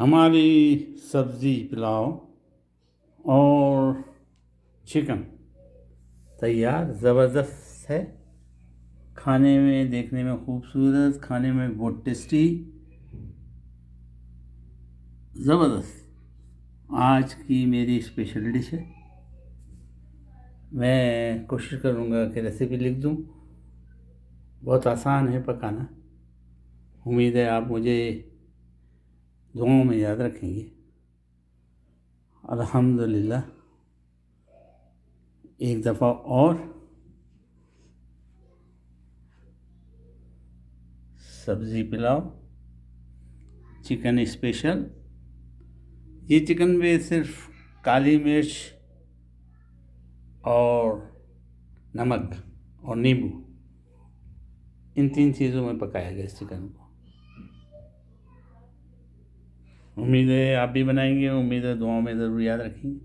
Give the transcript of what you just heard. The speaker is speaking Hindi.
हमारी सब्ज़ी पुलाव और चिकन तैयार ज़बरदस्त है। खाने में, देखने में खूबसूरत, खाने में बहुत टेस्टी, ज़बरदस्त। आज की मेरी स्पेशल डिश है। मैं कोशिश करूँगा कि रेसिपी लिख दूँ। बहुत आसान है पकाना। उम्मीद है आप मुझे दुआओं में याद रखेंगे। अल्हम्दुलिल्लाह। एक दफ़ा और सब्ज़ी पुलाव, चिकन स्पेशल। ये चिकन में सिर्फ काली मिर्च और नमक और नींबू, इन 3 चीज़ों में पकाया गया इस चिकन को। उम्मीद है आप भी बनाएंगे। उम्मीद है दुआओं में ज़रूर याद रखेंगे।